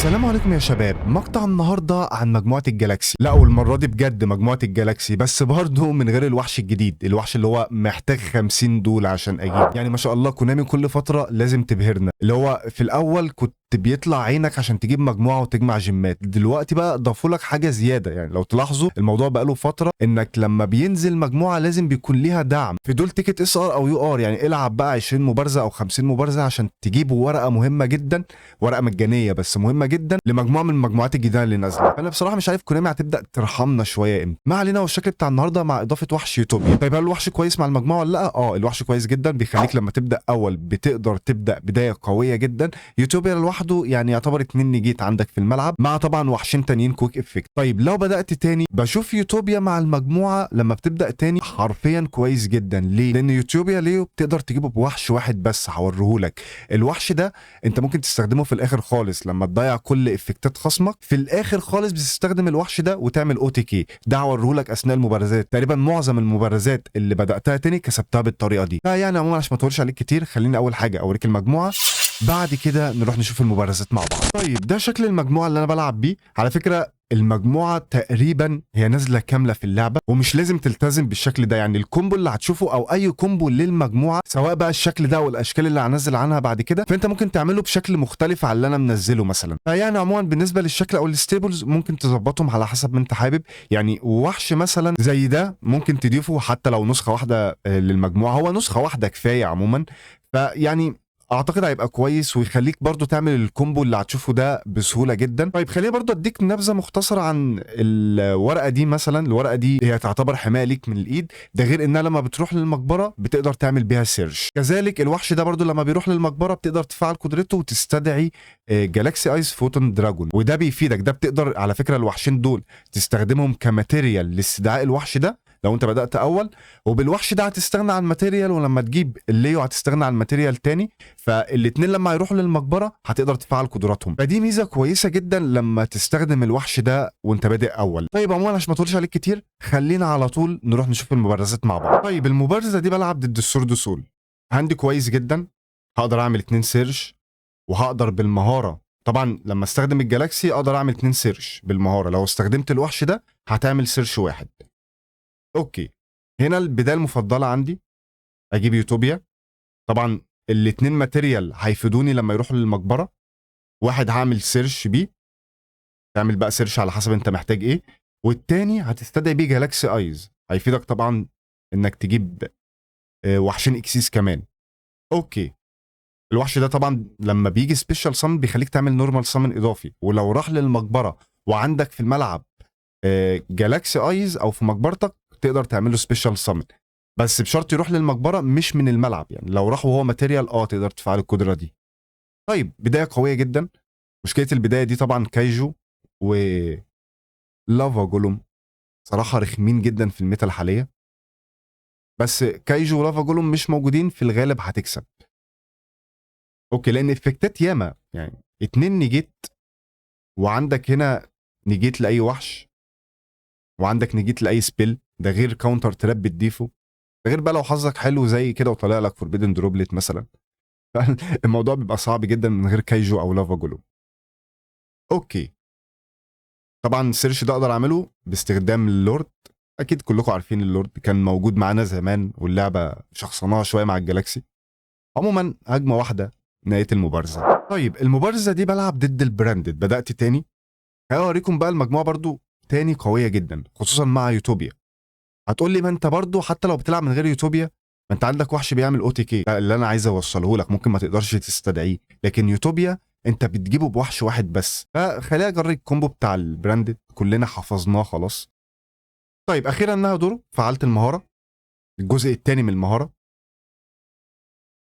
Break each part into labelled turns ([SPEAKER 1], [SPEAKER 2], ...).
[SPEAKER 1] السلام عليكم يا شباب. مقطع النهارده عن مجموعة الجالاكسي. لا، والمرة دي بجد مجموعة الجالاكسي، بس برضه من غير الوحش الجديد، الوحش اللي هو محتاج 50 دول عشان اجيب. يعني ما شاء الله كونامي كل فترة لازم تبهرنا. اللي هو في الاول كنت بيطلع عينك عشان تجيب مجموعة وتجمع جيمات، دلوقتي بقى ضافوا لك حاجة زيادة. يعني لو تلاحظوا الموضوع بقى له فترة انك لما بينزل مجموعة لازم بيكون ليها دعم في دول تيكت اس ار او يو ار. يعني العب بقى 20 مبارزة او 50 مبارزة عشان تجيبوا ورقة مهمة جدا، ورقه مجانيه بس مهمه جدا لمجموعه من المجموعات الجديده اللي نازله. فانا بصراحه مش عارف كونامي هتبدا ترحمنا شويه امتى. ما علينا. والشكل بتاع النهارده مع اضافه وحش يوتوبيا. طيب هل الوحش كويس مع المجموعه ولا لا؟ الوحش كويس جدا، بيخليك لما تبدا اول بتقدر تبدا بدايه قويه جدا. يوتوبيا لوحده يعني يعتبر 2 نجيت عندك في الملعب، مع طبعا وحشين تانيين كويك افكت. طيب لو بدات تاني بشوف يوتوبيا مع المجموعه لما بتبدا تاني حرفيا كويس جدا. ليه؟ لان يوتوبيا ليه بتقدر تجيبه بوحش واحد بس. هوريهولك الوحش ده انت ممكن تستخدمه في الاخر خالص لما تضيع كل افكتات خصمك. في الاخر خالص بتستخدم الوحش ده وتعمل او تي كي. ده هوريهولك اثناء المبارزات. تقريبا معظم المبارزات اللي بداتها تاني كسبتها بالطريقه دي. فيعني عموما عشان ما اطولش عليك كتير، خليني اول حاجه اوريك المجموعه، بعد كده نروح نشوف المبارزات مع بعض. طيب ده شكل المجموعه اللي انا بلعب بيه. على فكره المجموعه تقريبا هي نازله كامله في اللعبه، ومش لازم تلتزم بالشكل ده. يعني الكومبو اللي هتشوفه او اي كومبو للمجموعه، سواء بقى الشكل ده والاشكال اللي هنزل عنها بعد كده، فانت ممكن تعمله بشكل مختلف عن اللي انا منزله مثلا. فيعني عموما بالنسبه للشكل او الستيبلز ممكن تظبطهم على حسب ما انت حابب. يعني وحش مثلا زي ده ممكن تضيفه حتى لو نسخه واحده للمجموعه. هو نسخه واحده كفايه عموما. فيعني اعتقد هيبقى كويس ويخليك برضو تعمل الكومبو اللي هتشوفه ده بسهوله جدا. طيب خليني برضو اديك نبذه مختصره عن الورقه دي. مثلا الورقه دي هي تعتبر حمايه ليك من الايد، ده غير انها لما بتروح للمقبره بتقدر تعمل بيها سيرش. كذلك الوحش ده برضو لما بيروح للمقبره بتقدر تفعل قدرته وتستدعي جالاكسي ايس فوتون دراجون، وده بيفيدك. ده بتقدر على فكره الوحشين دول تستخدمهم كماتيريال لاستدعاء الوحش ده لو انت بدات اول. وبالوحش ده هتستغنى عن ماتيريال، ولما تجيب الليو هتستغنى عن ماتيريال تاني. فالاتنين لما يروحوا للمقبره هتقدر تفعل قدراتهم. فدي ميزه كويسه جدا لما تستخدم الوحش ده وانت بادئ اول. طيب عموما عشان ما اطولش عليك كتير، خلينا على طول نروح نشوف المبارزات مع بعض. طيب المبارزه دي بلعب ضد السورد سول. عندي كويس جدا، هقدر اعمل 2 سيرش، وهقدر بالمهاره طبعا لما استخدم الجالاكسي اقدر اعمل 2 سيرش بالمهاره. لو استخدمت الوحش ده هتعمل سيرش واحد. اوكي، هنا البدايه المفضله عندي اجيب يوتوبيا. طبعا الاتنين ماتيريال هيفيدوني لما يروحوا للمقبره. واحد هعمل سيرش بيه، تعمل بقى سيرش على حسب انت محتاج ايه. والتاني هتستدعي بيه جالاكسي ايز، هيفيدك طبعا انك تجيب وحشين اكسيس كمان. اوكي، الوحش ده طبعا لما بيجي سبيشال سامن بيخليك تعمل نورمال سامن اضافي. ولو راح للمقبره وعندك في الملعب جالاكسي ايز او في مقبرتك تقدر تعمل له سبيشال سامن، بس بشرط يروح للمقبره مش من الملعب. يعني لو راح وهو ماتيريال تقدر تفعل القدره دي. طيب بدايه قويه جدا. مشكله البدايه دي طبعا كايجو و لافا جولوم صراحه رخمين جدا في الميتا الحاليه، بس كايجو ولافا جولوم مش موجودين في الغالب هتكسب. اوكي، لان افكتات ياما. يعني 2 نيجيت، وعندك هنا نيجيت لاي وحش، وعندك نيجيت لاي سبيل، ده غير كاونتر تراب بتضيفه، ده غير بقى لو حظك حلو زي كده وطلع لك فوربيدن دروبلت مثلا. الموضوع بيبقى صعب جدا من غير كايجو او لافا جولوم. اوكي، طبعا السيرش ده اقدر اعمله باستخدام اللورد. اكيد كلكم عارفين اللورد كان موجود معانا زمان، واللعبه شخصناها شويه مع الجالاكسي. عموما هجمه واحده نهايه المبارزه. طيب المبارزه دي بلعب ضد البراندد. بدات تاني، هوريكم بقى المجموعه برضو تاني قويه جدا خصوصا مع يوتوبيا. هتقول لي ما انت برضو حتى لو بتلعب من غير يوتوبيا ما انت عندك وحش بيعمل او تي كي. اللي انا عايز اوصله لك ممكن ما تقدرش تستدعيه، لكن يوتوبيا انت بتجيبه بوحش واحد بس. فخلينا اجرب الكومبو بتاع البراندد كلنا حفظناه خلاص. طيب اخيرا انها دوره فعلت المهاره، الجزء الثاني من المهاره.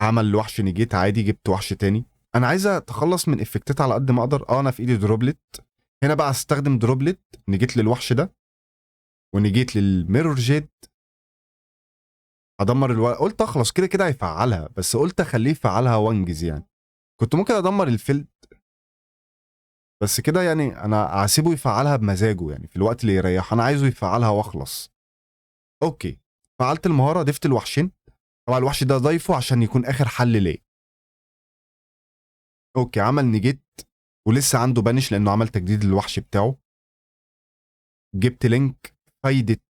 [SPEAKER 1] عمل لوحش نيجيت عادي، جبت وحش تاني. انا عايز اتخلص من افكتات على قد ما اقدر. انا في ايدي دروبلت. هنا بقى استخدم دروبلت، نيجيت للوحش ده ونيجيت للميرور جيد. ادمر قلت اخلص كده كده هيفعلها، بس قلت اخليه يفعلها وانجز. يعني كنت ممكن ادمر الفيلد، بس كده يعني انا هسيبه يفعلها بمزاجه، يعني في الوقت اللي يريح انا عايزه يفعلها واخلص. اوكي، فعلت المهاره، ضفت الوحشين. طبعا الوحش ده ضايفه عشان يكون اخر حل ليه. اوكي، عمل نيجيت ولسه عنده بانش لانه عمل تجديد للوحش بتاعه. جبت لينك. فايده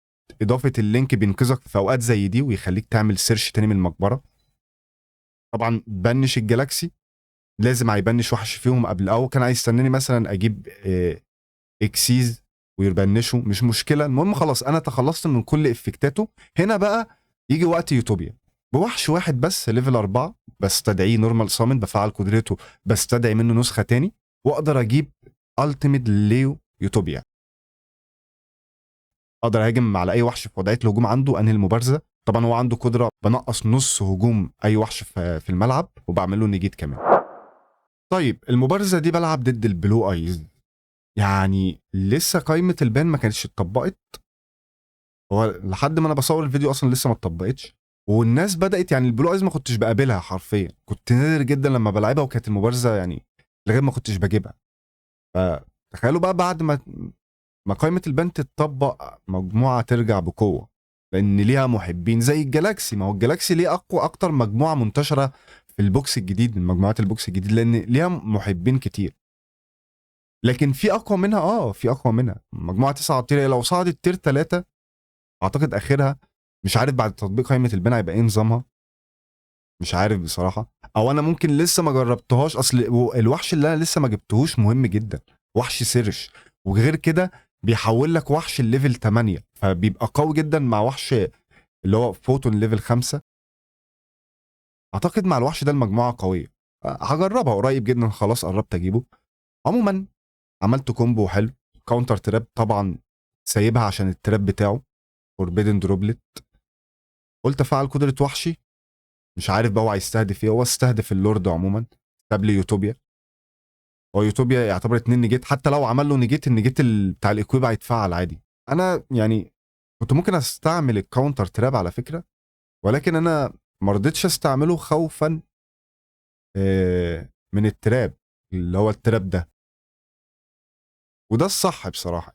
[SPEAKER 1] اضافه اللينك بينقذك في اوقات زي دي ويخليك تعمل سيرش تاني من المقبره. طبعا بنش الجالاكسي، لازم هيبنش وحش فيهم قبل، او كان هيستناني مثلا اجيب اكسيز ويبنشه، مش مشكله. المهم خلاص انا تخلصت من كل افكتاته. هنا بقى يجي وقت يوتوبيا بوحش واحد بس ليفل 4، بستدعيه نورمال سامن، بفعل قدرته، بستدعي منه نسخه تاني، واقدر اجيب التيميت ليو يوتوبيا. اقدر اهاجم على اي وحش في وضعيه الهجوم عنده، انهي المبارزه. طبعا هو عنده قدره بنقص نص هجوم اي وحش في الملعب، وبعمل له نيجيت كمان. طيب المبارزه دي بلعب ضد البلو ايز. يعني لسه قائمه البان ما كانتش اتطبقت، هو لحد ما انا بصور الفيديو اصلا لسه ما اتطبقتش. والناس بدات، يعني البلو ايز ما كنتش بقابلها حرفيا، كنت نادر جدا لما بلعبها، وكانت المبارزه يعني لغايه ما كنتش بجيبها. فتخيلوا بقى بعد ما قائمه البان تتطبق، مجموعه ترجع بقوه، لان ليها محبين زي الجالاكسي. ما هو الجالاكسي ليه اقوى اكتر مجموعه منتشره في البوكس الجديد، من مجموعات البوكس الجديد، لان ليها محبين كتير. لكن في اقوى منها، في اقوى منها مجموعه 9 تير. هي لو صعدت تير 3 اعتقد اخرها، مش عارف بعد تطبيق قائمه البان هيبقى ايه نظامها، مش عارف بصراحه. او انا ممكن لسه ما جربتهاش، اصل الوحش اللي انا لسه ما جبتهوش مهم جدا، وحش سيرش. وغير كده بيحول لك وحش الليفل 8، فبيبقى قوي جدا مع وحش اللي هو فوتون ليفل 5. اعتقد مع الوحش ده المجموعه قويه. هجربها قريب جدا، خلاص قربت اجيبه. عموما عملت كومبو حلو. كاونتر تراب طبعا سايبها عشان التراب بتاعه فوربيدن دروبلت. قلت افعل قدره وحشي، مش عارف بقى هو هيستهدف ايه. هو استهدف اللورد عموما، ساب لي يوتوبيا. هو يوتوبيا يعتبر 2 نيجيت، حتى لو عمل له نيجيت، النيجيت بتاع الاكويب هيتفعل عادي. انا يعني كنت ممكن استعمل الكاونتر تراب على فكره، ولكن انا ما رضيتش استعمله خوفا من التراب، اللي هو التراب ده، وده الصح بصراحه.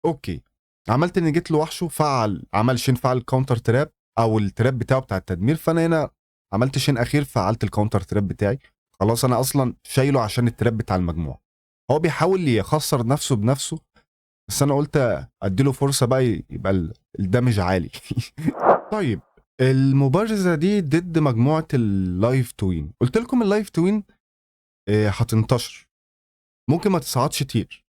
[SPEAKER 1] اوكي، عملت ان جيت لوحشه، فعل عمل شين، فعل الكاونتر تراب او التراب بتاعه بتاع التدمير. فانا هنا عملت شين اخير، فعلت الكاونتر تراب بتاعي. خلاص انا اصلا شايله عشان التراب بتاع المجموعه. هو بيحاول يخسر نفسه بنفسه، بس انا قلت اديله فرصه بقى يبقى الدمج عالي. طيب المبارزه دي ضد مجموعه اللايف توين. قلت لكم اللايف توين هتنتشر، ممكن ما تصعدش تير،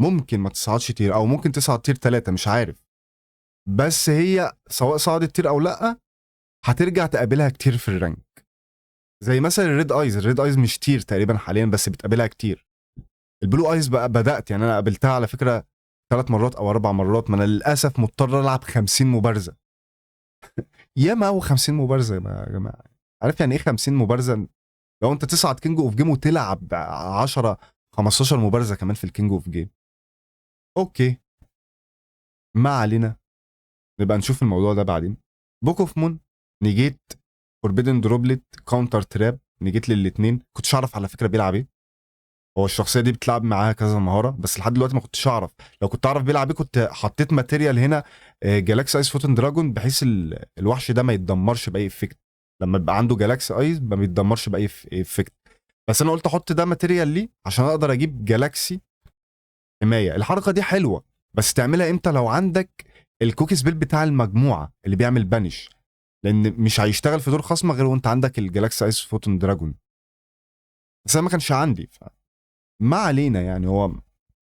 [SPEAKER 1] ممكن ما تصعدش تير، او ممكن تصعد تير 3، مش عارف. بس هي سواء صعدت تير او لا، هترجع تقابلها كتير في الرانك. زي مثلا الريد ايز مش تير تقريبا حاليا، بس بتقابلها كتير. البلو ايز بقى بدات، يعني انا قابلتها على فكره 3 مرات او 4 مرات. ما انا للاسف مضطر العب 50 مبارزه. ياما او 50 مبارزه يا جماعه. عارف يعني ايه 50 مبارزه؟ لو انت تصعد كينج اوف جيم وتلعب 10 15 مبارزه كمان في الكينج اوف جيم. اوكي، ما علينا، نبقى نشوف الموضوع ده بعدين. بوك اوف مون، نيجيت، فوربيدن دروبلت، كاونتر تراب، نيجيت للاثنين. كنتش اعرف على فكره بيلعب ايه. هو الشخصيه دي بتلعب معاها كذا مهاره، بس لحد دلوقتي ما كنتش اعرف. لو كنت اعرف بيلعب ايه كنت حطيت ماتيريال هنا جالاكسي ايس فوتن دراجون، بحيث الوحش ده ما يتدمرش باي افكت. لما يبقى عنده جالاكسي ايس ما بيتدمرش باي افكت. بس انا قلت احط ده ماتيريال ليه عشان اقدر اجيب جالاكسي حمايه. الحركه دي حلوه، بس تعملها امتى؟ لو عندك الكوكيز بيل بتاع المجموعه اللي بيعمل بانش، لان مش هيشتغل في دور خصمه غير وانت عندك الجالاكسي ايس فوتون دراجون. بس انا ما كانش عندي، ما علينا يعني. هو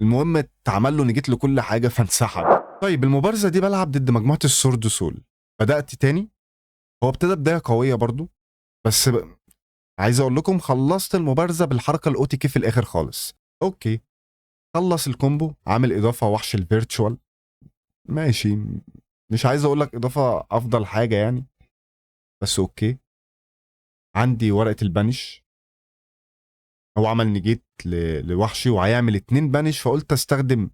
[SPEAKER 1] المهم اتعمل له نجيت له كل حاجه فانسحب. طيب المبارزه دي بلعب ضد مجموعه السورد سول. بدات تاني، هو ابتدى بدايه قويه برضو، بس عايز اقول لكم خلصت المبارزه بالحركه الاو تي كي في الاخر خالص. اوكي، خلص الكومبو، عامل اضافه وحش الفيرتشوال، ماشي. مش عايز اقول لك اضافه افضل حاجه يعني، بس اوكي. عندي ورقه البانش، هو عمل نجيت لوحشي وهيعمل 2 بانش، فقلت استخدم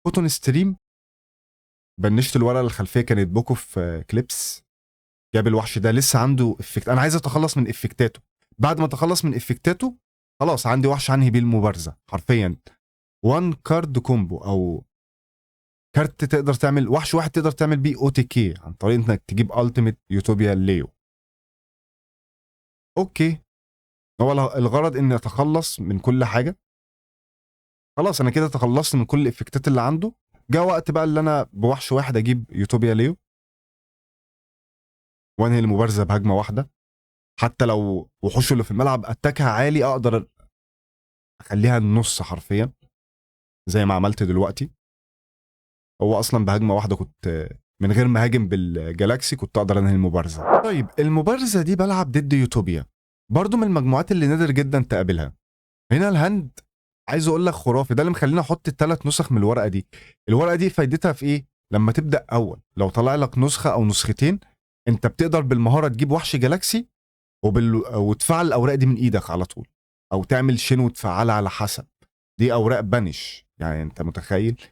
[SPEAKER 1] فوتون ستريم. بنشت الورقه الخلفيه كانت بوكو في كليبس. جاب الوحش ده لسه عنده افكت، انا عايز اتخلص من افكتاته. بعد ما اتخلص من افكتاته خلاص عندي وحش انهي بيه المبارزه حرفيا. 1 كارد كومبو، او كارت تقدر تعمل وحش واحد تقدر تعمل بيه او تي كي عن طريق انك تجيب التيميت يوتوبيا ليو. اوكي، هو الغرض اني اتخلص من كل حاجه. خلاص انا كده تخلصت من كل الافكتات اللي عنده. جاء وقت بقى اللي انا بوحش واحد اجيب يوتوبيا ليو وانهي المبارزه بهجمه واحده. حتى لو وحوشه اللي في الملعب اتاكها عالي اقدر اخليها النص حرفيا زي ما عملت دلوقتي. هو اصلا بهجمه واحده كنت من غير ما هاجم بالجالاكسي كنت اقدر انهي المبارزه. طيب المبارزه دي بلعب ضد يوتوبيا، برضو من المجموعات اللي نادر جدا تقابلها. هنا الهاند عايز اقول لك خرافي، ده اللي مخليني احط الثلاث نسخ من الورقه دي. الورقه دي فايدتها في ايه؟ لما تبدا اول لو طلع لك نسخه او نسختين انت بتقدر بالمهاره تجيب وحش جالاكسي وتفعل الاوراق دي من ايدك على طول، او تعمل شين وتفعلها على حسب. دي اوراق بانش يعني انت متخيل.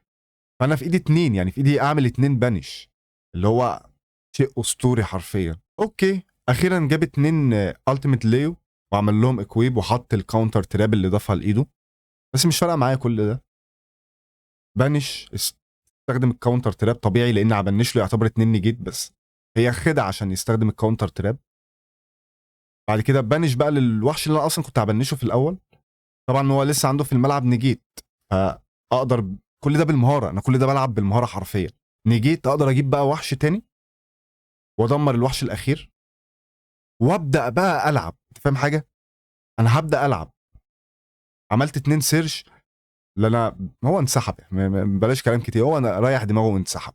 [SPEAKER 1] فانا في ايدي اتنين، يعني في ايدي اعمل اتنين بانش اللي هو شيء اسطوري حرفيا. اوكي اخيرا جاب اتنين التيميت ليو وعمل لهم اكويب وحط الكاونتر تراب اللي ضافها لايده. بس مش فارقه معايا كل ده. بانش استخدم الكاونتر تراب طبيعي لان عبنش له يعتبر اتنين نيجيت، بس هي خدعه عشان يستخدم الكاونتر تراب. بعد كده بانش بقى للوحش اللي انا اصلا كنت هبنشه في الاول. طبعا هو لسه عنده في الملعب نيجيت، فاقدر كل ده بالمهاره، انا كل ده بلعب بالمهاره حرفيا. نيجيت اقدر اجيب بقى وحش تاني وادمر الوحش الاخير وابدا بقى العب. انت فاهم حاجه؟ انا هبدا العب. عملت اتنين سيرش. لا انا هو انسحب، بلاش كلام كتير، هو انا رايح دماغه وانسحب.